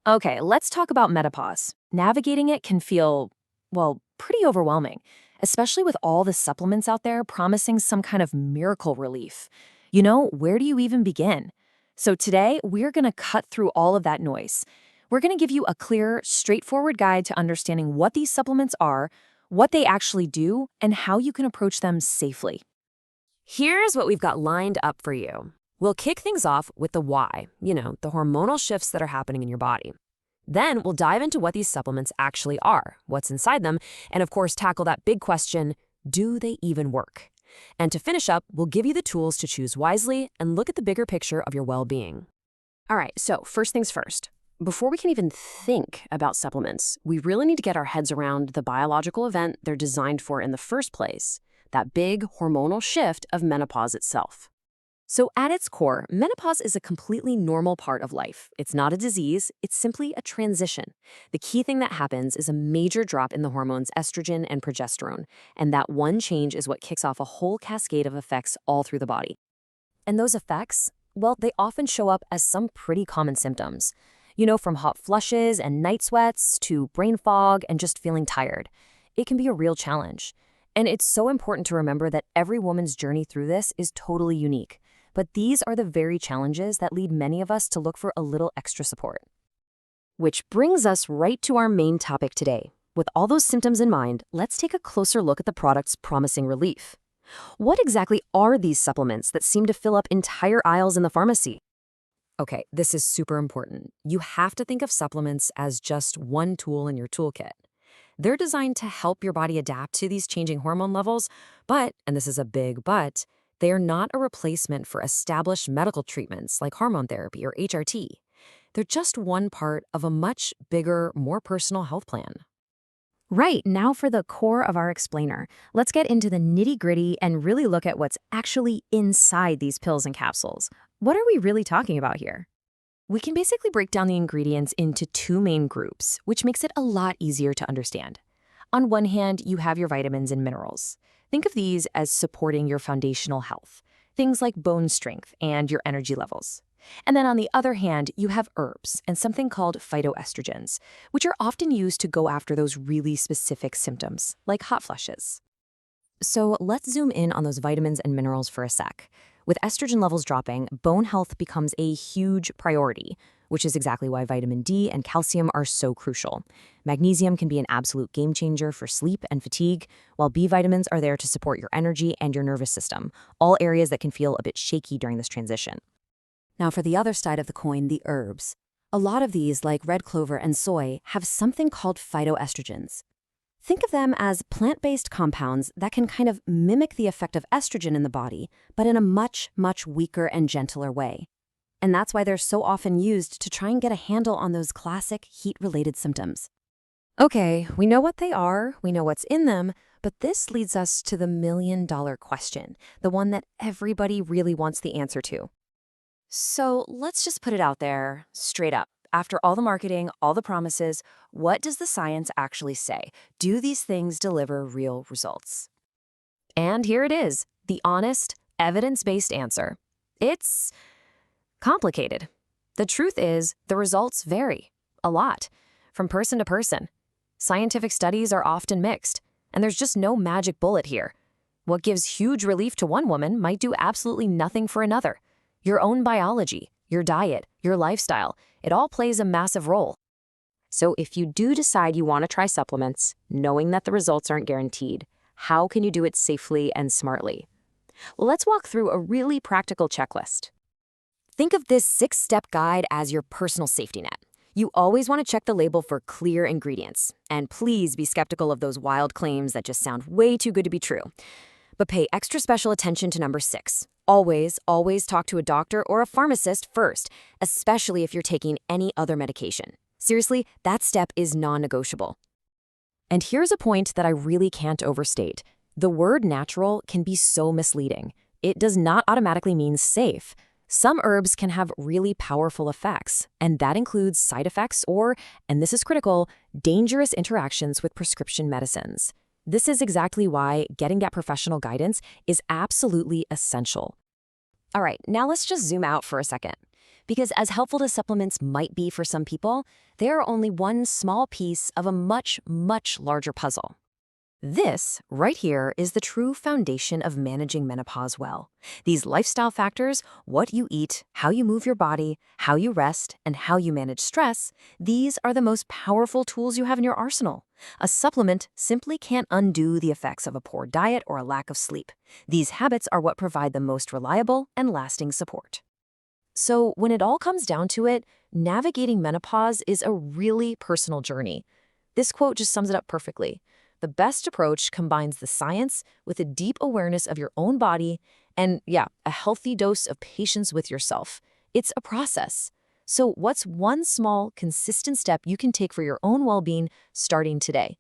Okay, let's talk about menopause. Navigating it can feel, well, pretty overwhelming, especially with all the supplements out there promising some kind of miracle relief. Where do you even begin? So today, we're going to cut through all of that noise. We're going to give you a clear, straightforward guide to understanding what these supplements are, what they actually do, and how you can approach them safely. Here's what we've got lined up for you. We'll kick things off with the why, the hormonal shifts that are happening in your body. Then we'll dive into what these supplements actually are, what's inside them, and of course tackle that big question, do they even work? And to finish up, we'll give you the tools to choose wisely and look at the bigger picture of your well-being. All right, so first things first. Before we can even think about supplements, we really need to get our heads around the biological event they're designed for in the first place, that big hormonal shift of menopause itself. So at its core, menopause is a completely normal part of life. It's not a disease, it's simply a transition. The key thing that happens is a major drop in the hormones estrogen and progesterone, and that one change is what kicks off a whole cascade of effects all through the body. And those effects, well, they often show up as some pretty common symptoms. From hot flushes and night sweats to brain fog and just feeling tired. It can be a real challenge. And it's so important to remember that every woman's journey through this is totally unique. But these are the very challenges that lead many of us to look for a little extra support. Which brings us right to our main topic today. With all those symptoms in mind, let's take a closer look at the products promising relief. What exactly are these supplements that seem to fill up entire aisles in the pharmacy? Okay, this is super important. You have to think of supplements as just one tool in your toolkit. They're designed to help your body adapt to these changing hormone levels, but, and this is a big but, they are not a replacement for established medical treatments like hormone therapy or HRT. They're just one part of a much bigger, more personal health plan. Right, now for the core of our explainer. Let's get into the nitty-gritty and really look at what's actually inside these pills and capsules. What are we really talking about here? We can basically break down the ingredients into two main groups, which makes it a lot easier to understand. On one hand, you have your vitamins and minerals. Think of these as supporting your foundational health, things like bone strength and your energy levels. And then on the other hand, you have herbs and something called phytoestrogens, which are often used to go after those really specific symptoms, like hot flushes. So let's zoom in on those vitamins and minerals for a sec. With estrogen levels dropping, bone health becomes a huge priority, which is exactly why vitamin D and calcium are so crucial. Magnesium can be an absolute game changer for sleep and fatigue, while B vitamins are there to support your energy and your nervous system, all areas that can feel a bit shaky during this transition. Now for the other side of the coin, the herbs. A lot of these, like red clover and soy, have something called phytoestrogens. Think of them as plant-based compounds that can kind of mimic the effect of estrogen in the body, but in a much, much weaker and gentler way. And that's why they're so often used to try and get a handle on those classic heat-related symptoms. Okay, we know what they are, we know what's in them, but this leads us to the million-dollar question, the one that everybody really wants the answer to. So let's just put it out there, straight up. After all the marketing, all the promises, what does the science actually say? Do these things deliver real results? And here it is, the honest, evidence-based answer. It's complicated. The truth is, the results vary a lot, from person to person. Scientific studies are often mixed, and there's just no magic bullet here. What gives huge relief to one woman might do absolutely nothing for another. Your own biology, your diet, your lifestyle, it all plays a massive role. So if you do decide you want to try supplements, knowing that the results aren't guaranteed, how can you do it safely and smartly? Well, let's walk through a really practical checklist. Think of this 6-step guide as your personal safety net. You always want to check the label for clear ingredients. And please be skeptical of those wild claims that just sound way too good to be true. But pay extra special attention to number 6. Always, always talk to a doctor or a pharmacist first, especially if you're taking any other medication. Seriously, that step is non-negotiable. And here's a point that I really can't overstate. The word natural can be so misleading. It does not automatically mean safe. Some herbs can have really powerful effects, and that includes side effects or, and this is critical, dangerous interactions with prescription medicines. This is exactly why getting that professional guidance is absolutely essential. All right, now let's just zoom out for a second. Because as helpful as supplements might be for some people, they are only one small piece of a much, much larger puzzle. This, right here, is the true foundation of managing menopause well. These lifestyle factors, what you eat, how you move your body, how you rest, and how you manage stress, these are the most powerful tools you have in your arsenal. A supplement simply can't undo the effects of a poor diet or a lack of sleep. These habits are what provide the most reliable and lasting support. So when it all comes down to it, navigating menopause is a really personal journey. This quote just sums it up perfectly. The best approach combines the science with a deep awareness of your own body and, a healthy dose of patience with yourself. It's a process. So what's one small, consistent step you can take for your own well-being starting today?